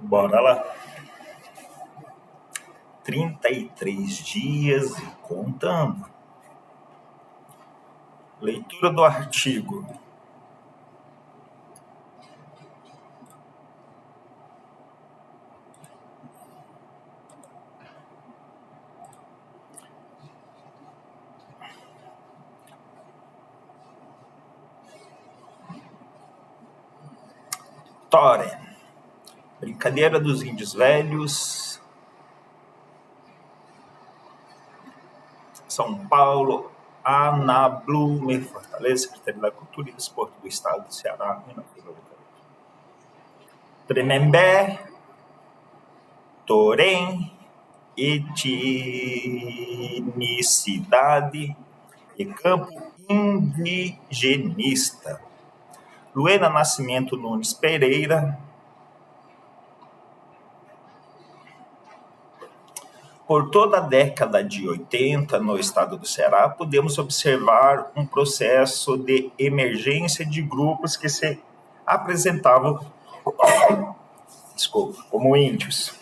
Bora lá. 33 dias e contando. Leitura do artigo. Tore. Brincadeira dos Índios Velhos. São Paulo, Ana Blume, Fortaleza, Secretaria da Cultura e Desporto do Estado do Ceará. Tremembé, Torém, etnicidade e campo indigenista. Luena Nascimento Nunes Pereira. Por toda a década de 80, no estado do Ceará, podemos observar um processo de emergência de grupos que se apresentavam como índios.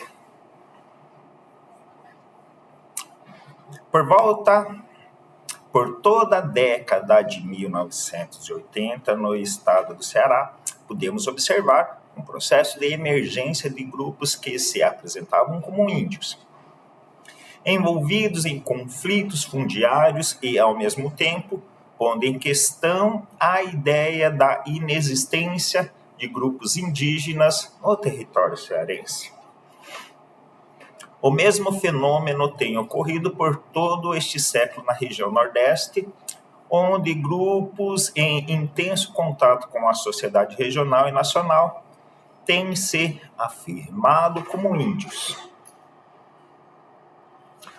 Por toda a década de 1980, no estado do Ceará, podemos observar um processo de emergência de grupos que se apresentavam como índios, envolvidos em conflitos fundiários e, ao mesmo tempo, pondo em questão a ideia da inexistência de grupos indígenas no território cearense. O mesmo fenômeno tem ocorrido por todo este século na região Nordeste, onde grupos em intenso contato com a sociedade regional e nacional têm se afirmado como índios.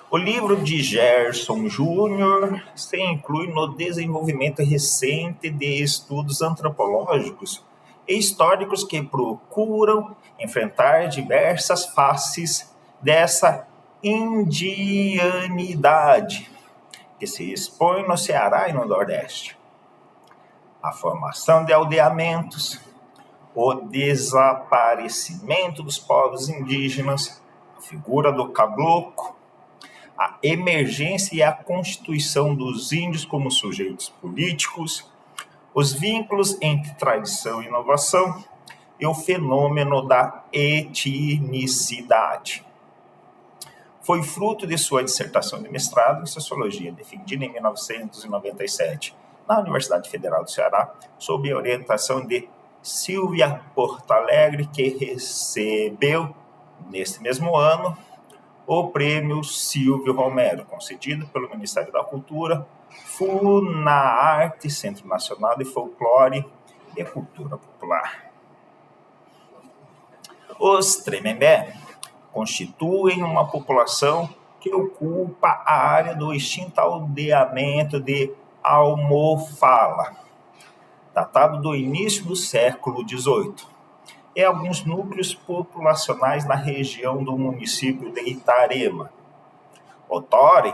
O livro de Gerson Júnior se inclui no desenvolvimento recente de estudos antropológicos e históricos que procuram enfrentar diversas faces dessa indianidade que se expõe no Ceará e no Nordeste. A formação de aldeamentos, o desaparecimento dos povos indígenas, a figura do caboclo, a emergência e a constituição dos índios como sujeitos políticos, os vínculos entre tradição e inovação e o fenômeno da etnicidade. Foi fruto de sua dissertação de mestrado em Sociologia, defendida em 1997, na Universidade Federal do Ceará, sob a orientação de Silvia Portalegre, que recebeu, neste mesmo ano, o Prêmio Silvio Romero, concedido pelo Ministério da Cultura, FUNAARTE, Centro Nacional de Folclore e Cultura Popular. Os Tremembé constituem uma população que ocupa a área do extinto aldeamento de Almofala, datado do início do século XVIII, e alguns núcleos populacionais na região do município de Itarema. O Tore,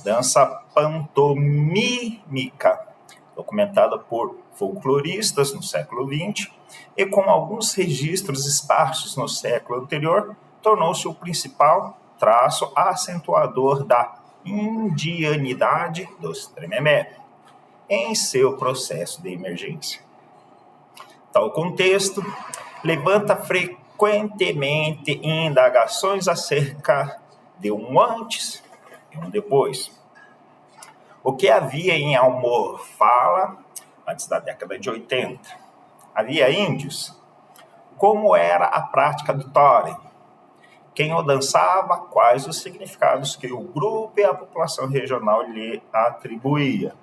dança pantomímica, documentada por folcloristas no século XX, e com alguns registros esparsos no século anterior, tornou-se o principal traço acentuador da indianidade dos Tremembé em seu processo de emergência. Tal contexto levanta frequentemente indagações acerca de um antes e um depois. O que havia em Almofala antes da década de 80? Havia índios? Como era a prática do Tore? Quem o dançava? Quais os significados que o grupo e a população regional lhe atribuía?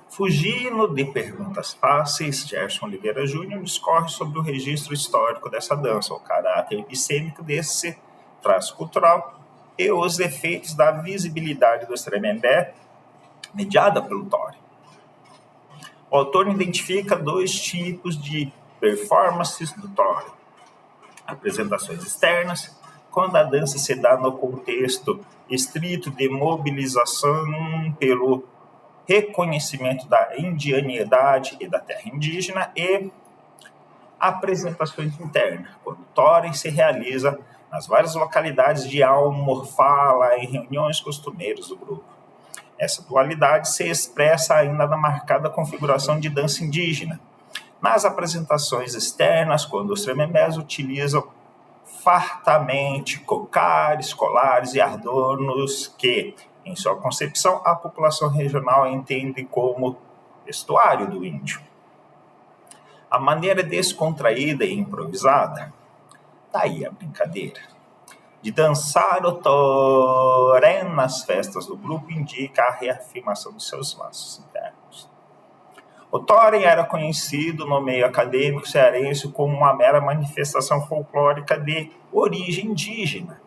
Fugindo de perguntas fáceis, Gerson Oliveira Júnior discorre sobre o registro histórico dessa dança, o caráter epicênico desse traço cultural e os efeitos da visibilidade dos Tremembé mediada pelo Tore. O autor identifica dois tipos de performances do Tore: Apresentações externas, quando a dança se dá no contexto estrito de mobilização pelo reconhecimento da indianidade e da terra indígena, e apresentações internas, quando o Thorin se realiza nas várias localidades de Almorfala em reuniões costumeiras do grupo. Essa dualidade se expressa ainda na marcada configuração de dança indígena. Nas apresentações externas, quando os Tremembés utilizam fartamente cocares, colares e adornos que, em sua concepção, a população regional entende como vestuário do índio. A maneira descontraída e improvisada, daí a brincadeira, de dançar o torém nas festas do grupo indica a reafirmação de seus laços internos. O torém era conhecido no meio acadêmico cearense como uma mera manifestação folclórica de origem indígena.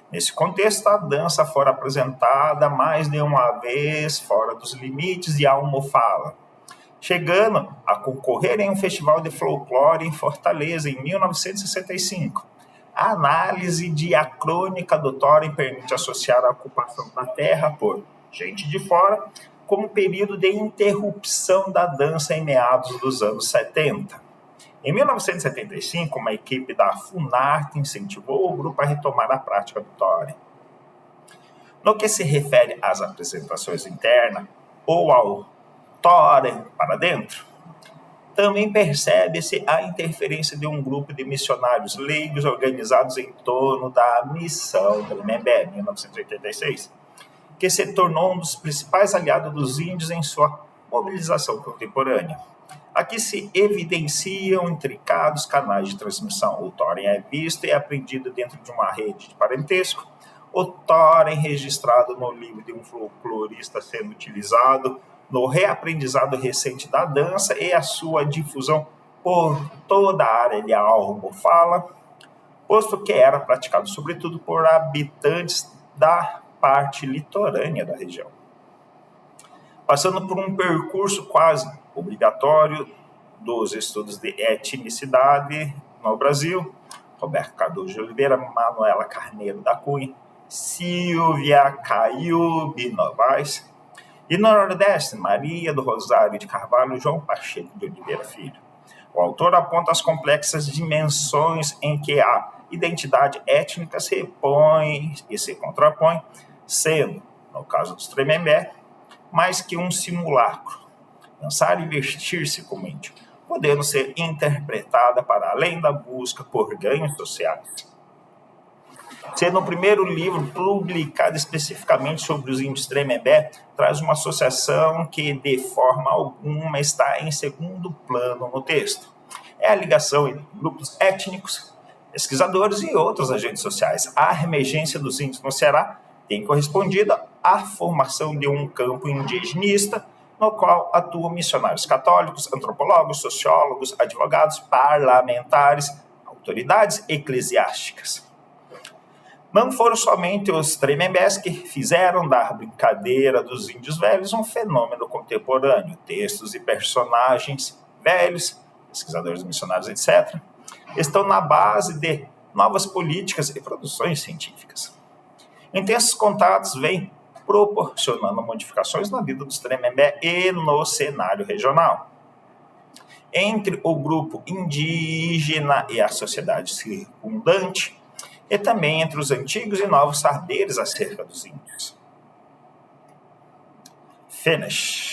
Nesse contexto, a dança fora apresentada mais de uma vez fora dos limites de Almofala, chegando a concorrer em um festival de folclore em Fortaleza em 1965. A análise diacrônica do Thorin permite associar a ocupação da terra por gente de fora como período de interrupção da dança em meados dos anos 70. Em 1975, uma equipe da Funarte incentivou o grupo a retomar a prática do Thorin. No que se refere às apresentações internas ou ao Thorin para dentro, também percebe-se a interferência de um grupo de missionários leigos organizados em torno da missão do Tremembé, 1986, que se tornou um dos principais aliados dos índios em sua mobilização contemporânea. Aqui se evidenciam intricados canais de transmissão. O Thorin é visto e aprendido dentro de uma rede de parentesco. O Thorin registrado no livro de um folclorista sendo utilizado no reaprendizado recente da dança e a sua difusão por toda a área de Almofala, posto que era praticado sobretudo por habitantes da parte litorânea da região. Passando por um percurso quase obrigatório dos estudos de etnicidade no Brasil, Roberto Cardoso de Oliveira, Manuela Carneiro da Cunha, Silvia Caiube Novaes, e no Nordeste, Maria do Rosário de Carvalho e João Pacheco de Oliveira Filho. O autor aponta as complexas dimensões em que a identidade étnica se repõe e se contrapõe, sendo, no caso dos Tremembé, mais que um simulacro, dançar e vestir-se como índio, podendo ser interpretada para além da busca por ganhos sociais. Sendo o primeiro livro publicado especificamente sobre os índios Tremembé, traz uma associação que, de forma alguma, está em segundo plano no texto. É a ligação entre grupos étnicos, pesquisadores e outros agentes sociais. A emergência dos índios no Ceará tem correspondido à formação de um campo indigenista, no qual atuam missionários católicos, antropólogos, sociólogos, advogados, parlamentares, autoridades eclesiásticas. Não foram somente os Tremembés que fizeram da brincadeira dos índios velhos um fenômeno contemporâneo. Textos e personagens velhos, pesquisadores missionários, etc., estão na base de novas políticas e produções científicas. Intensos contatos vêm proporcionando modificações na vida dos Tremembé e no cenário regional. Entre o grupo indígena e a sociedade circundante, e também entre os antigos e novos saberes acerca dos índios. Finish.